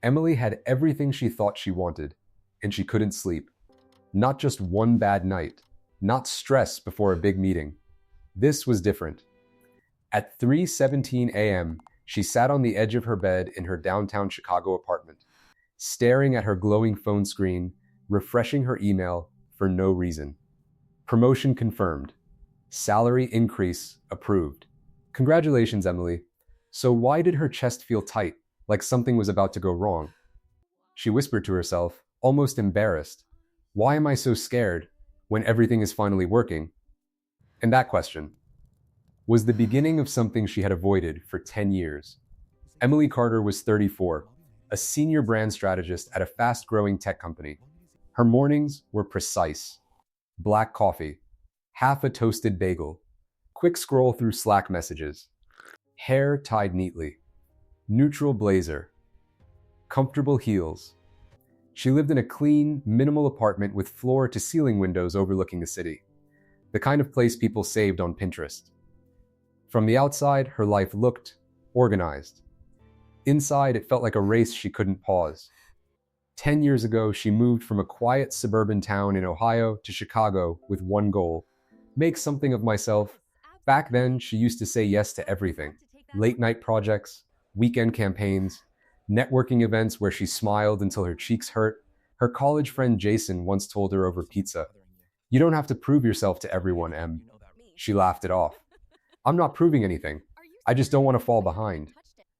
Emily had everything she thought she wanted, and she couldn't sleep. Not just one bad night, not stress before a big meeting. This was different. At 3:17 a.m., she sat on the edge of her bed in her downtown Chicago apartment, staring at her glowing phone screen, refreshing her email for no reason. Promotion confirmed. Salary increase approved. Congratulations, Emily. So why did her chest feel tight, like something was about to go wrong? She whispered to herself, almost embarrassed. Why am I so scared when everything is finally working? And that question was the beginning of something she had avoided for 10 years. Emily Carter was 34, a senior brand strategist at a fast growing tech company. Her mornings were precise: black coffee, half a toasted bagel, quick scroll through Slack messages, hair tied neatly, neutral blazer, comfortable heels. She lived in a clean, minimal apartment with floor to ceiling windows overlooking the city, the kind of place people saved on Pinterest. From the outside, her life looked organized. Inside, it felt like a race she couldn't pause. 10 years ago, she moved from a quiet suburban town in Ohio to Chicago with one goal: make something of myself. Back then, she used to say yes to everything: late night projects, weekend campaigns, networking events where she smiled until her cheeks hurt. Her college friend Jason once told her over pizza, "You don't have to prove yourself to everyone, Em." She laughed it off. "I'm not proving anything. I just don't want to fall behind."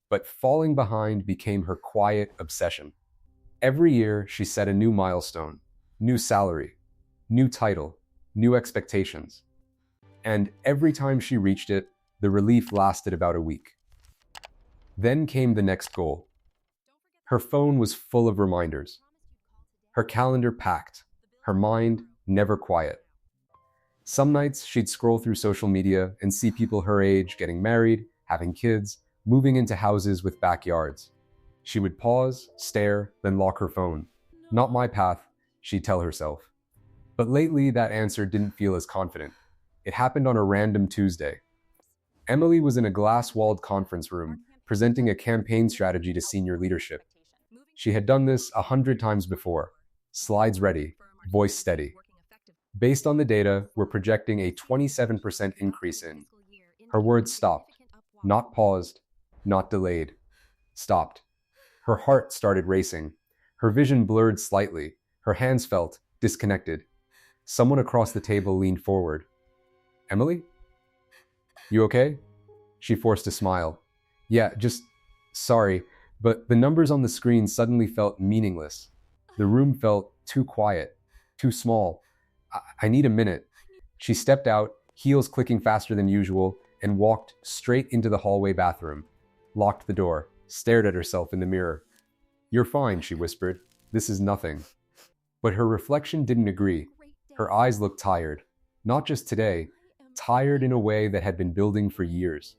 But falling behind became her quiet obsession. Every year, she set a new milestone: new salary, new title, new expectations. And every time she reached it, the relief lasted about a week. Then came the next goal. Her phone was full of reminders, her calendar packed, her mind never quiet. Some nights she'd scroll through social media and see people her age getting married, having kids, moving into houses with backyards. She would pause, stare, then lock her phone. Not my path, she'd tell herself. But lately, that answer didn't feel as confident. It happened on a random Tuesday. Emily was in a glass-walled conference room, presenting a campaign strategy to senior leadership. She had done this 100 times before. Slides ready, voice steady. Based on the data, we're projecting a 27% increase in. Her words stopped. Not paused, not delayed. Stopped. Her heart started racing. Her vision blurred slightly. Her hands felt disconnected. Someone across the table leaned forward. "Emily? You okay?" She forced a smile. "Yeah, just sorry, but the numbers on the screen suddenly felt meaningless. The room felt too quiet, too small. I need a minute." She stepped out, heels clicking faster than usual, and walked straight into the hallway bathroom. Locked the door, stared at herself in the mirror. "You're fine," she whispered. "This is nothing." But her reflection didn't agree. Her eyes looked tired. Not just today, tired in a way that had been building for years.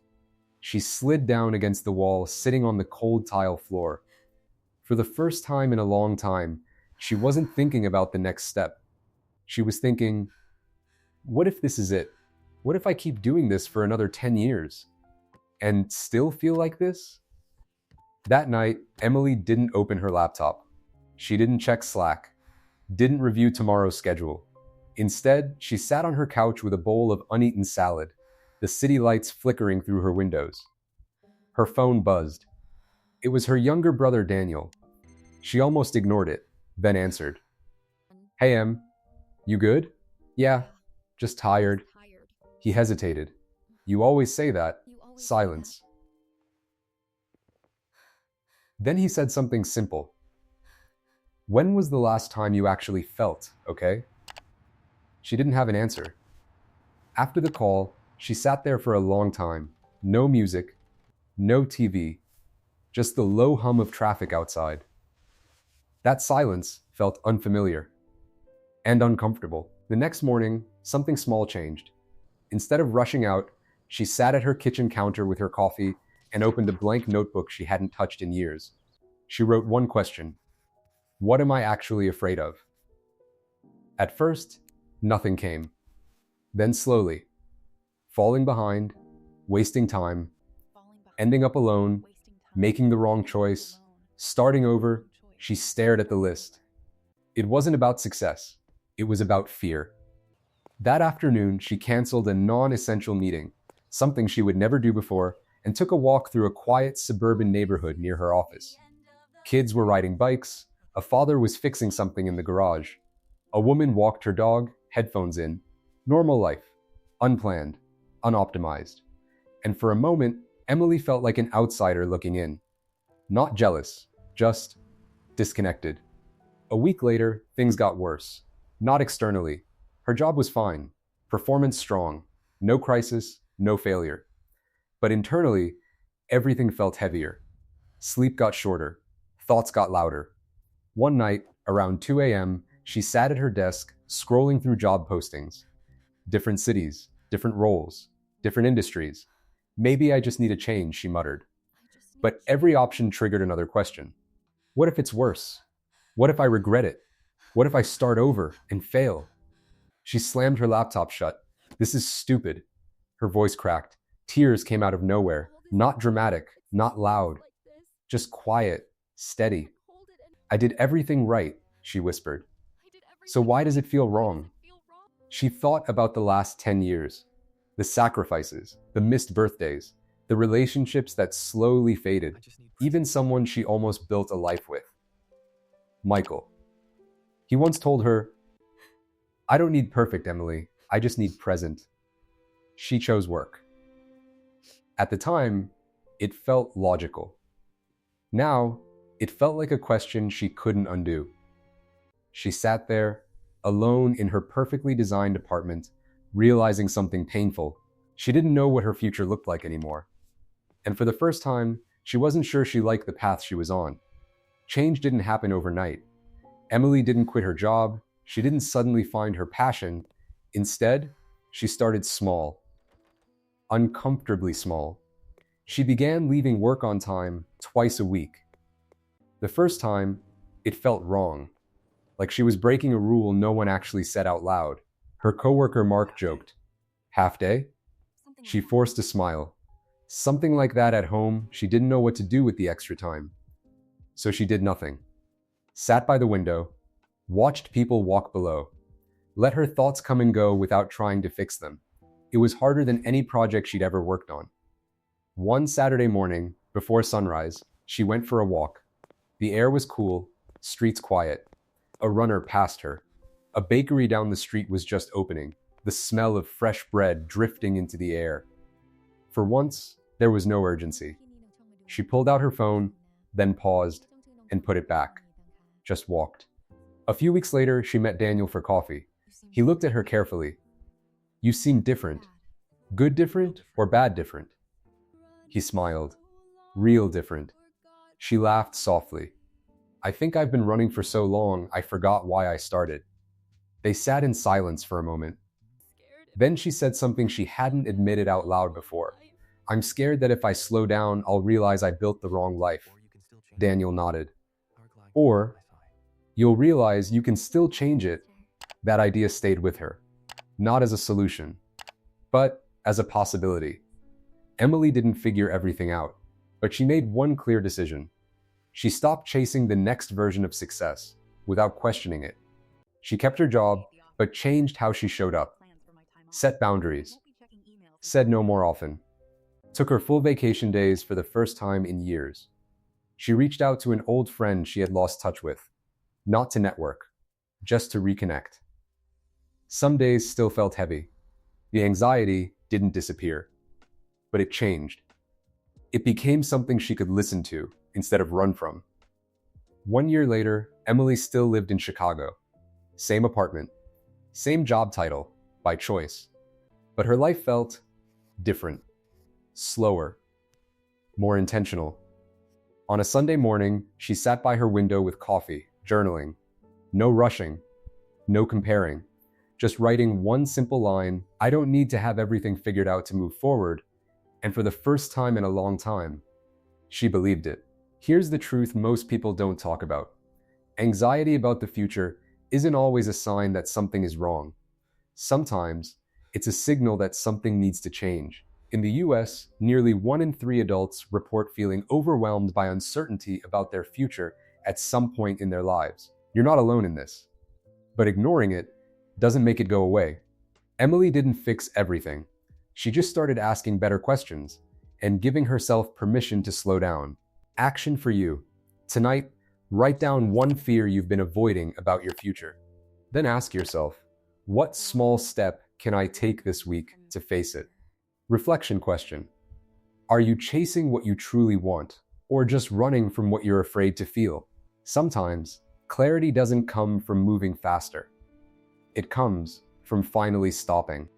She slid down against the wall, sitting on the cold tile floor. For the first time in a long time, she wasn't thinking about the next step. She was thinking, what if this is it? What if I keep doing this for another 10 years? And still feel like this? That night, Emily didn't open her laptop. She didn't check Slack, didn't review tomorrow's schedule. Instead, she sat on her couch with a bowl of uneaten salad, the city lights flickering through her windows. Her phone buzzed. It was her younger brother, Daniel. She almost ignored it, then answered. "Hey, Em, you good?" "Yeah, just tired." He hesitated. "You always say that." Silence. Then he said something simple. "When was the last time you actually felt okay?" She didn't have an answer. After the call, she sat there for a long time. No music, no TV, just the low hum of traffic outside. That silence felt unfamiliar and uncomfortable. The next morning, something small changed. Instead of rushing out, she sat at her kitchen counter with her coffee and opened a blank notebook she hadn't touched in years. She wrote one question: what am I actually afraid of? At first, nothing came. Then slowly, falling behind, wasting time, ending up alone, making the wrong choice, Starting over, she stared at the list. It wasn't about success. It was about fear. That afternoon, she canceled a non-essential meeting, something she would never do before, and took a walk through a quiet suburban neighborhood near her office. Kids were riding bikes, a father was fixing something in the garage. A woman walked her dog, headphones in. Normal life. Unplanned. Unoptimized. And for a moment, Emily felt like an outsider looking in. Not jealous, just disconnected. A week later, things got worse. Not externally. Her job was fine. Performance strong. No crisis, no failure. But internally, everything felt heavier. Sleep got shorter. Thoughts got louder. One night, around 2 a.m., she sat at her desk, scrolling through job postings. Different cities, different roles, different industries. Maybe I just need a change, she muttered. But every option triggered another question. What if it's worse? What if I regret it? What if I start over and fail? She slammed her laptop shut. This is stupid. Her voice cracked. Tears came out of nowhere. Not dramatic, not loud. Just quiet, steady. I did everything right, she whispered. So why does it feel wrong? She thought about the last 10 years. The sacrifices, the missed birthdays, the relationships that slowly faded, even someone she almost built a life with. Michael. He once told her, I don't need perfect, Emily. I just need present. She chose work. At the time, it felt logical. Now, it felt like a question she couldn't undo. She sat there, alone in her perfectly designed apartment, realizing something painful. She didn't know what her future looked like anymore. And for the first time, she wasn't sure she liked the path she was on. Change didn't happen overnight. Emily didn't quit her job. She didn't suddenly find her passion. Instead, she started small. Uncomfortably small. She began leaving work on time twice a week. The first time, it felt wrong. Like she was breaking a rule no one actually said out loud. Her coworker Mark joked, "Half day?" She forced a smile. Something like that at home, she didn't know what to do with the extra time. So she did nothing. Sat by the window, watched people walk below, let her thoughts come and go without trying to fix them. It was harder than any project she'd ever worked on. One Saturday morning, before sunrise, she went for a walk. The air was cool, streets quiet. A runner passed her. A bakery down the street was just opening, the smell of fresh bread drifting into the air. For once, there was no urgency. She pulled out her phone, then paused, and put it back. Just walked. A few weeks later, she met Daniel for coffee. He looked at her carefully. You seem different. Good different or bad different? He smiled. Real different. She laughed softly. I think I've been running for so long, I forgot why I started. They sat in silence for a moment. Then she said something she hadn't admitted out loud before. I'm scared that if I slow down, I'll realize I built the wrong life. Daniel nodded. Or, you'll realize you can still change it. That idea stayed with her. Not as a solution, but as a possibility. Emily didn't figure everything out, but she made one clear decision. She stopped chasing the next version of success without questioning it. She kept her job, but changed how she showed up. Set boundaries. Said no more often. Took her full vacation days for the first time in years. She reached out to an old friend she had lost touch with. Not to network, just to reconnect. Some days still felt heavy. The anxiety didn't disappear, but it changed. It became something she could listen to instead of run from. 1 year later, Emily still lived in Chicago. Same apartment, same job title, by choice. But her life felt different, slower, more intentional. On a Sunday morning, she sat by her window with coffee, journaling. No rushing, no comparing. Just writing one simple line, I don't need to have everything figured out to move forward. And for the first time in a long time, she believed it. Here's the truth most people don't talk about. Anxiety about the future isn't always a sign that something is wrong. Sometimes, it's a signal that something needs to change. In the US, nearly 1 in 3 adults report feeling overwhelmed by uncertainty about their future at some point in their lives. You're not alone in this. But ignoring it doesn't make it go away. Emily didn't fix everything. She just started asking better questions and giving herself permission to slow down. Action for you. Tonight, write down one fear you've been avoiding about your future. Then ask yourself, what small step can I take this week to face it? Reflection question. Are you chasing what you truly want, or just running from what you're afraid to feel? Sometimes, clarity doesn't come from moving faster. It comes from finally stopping.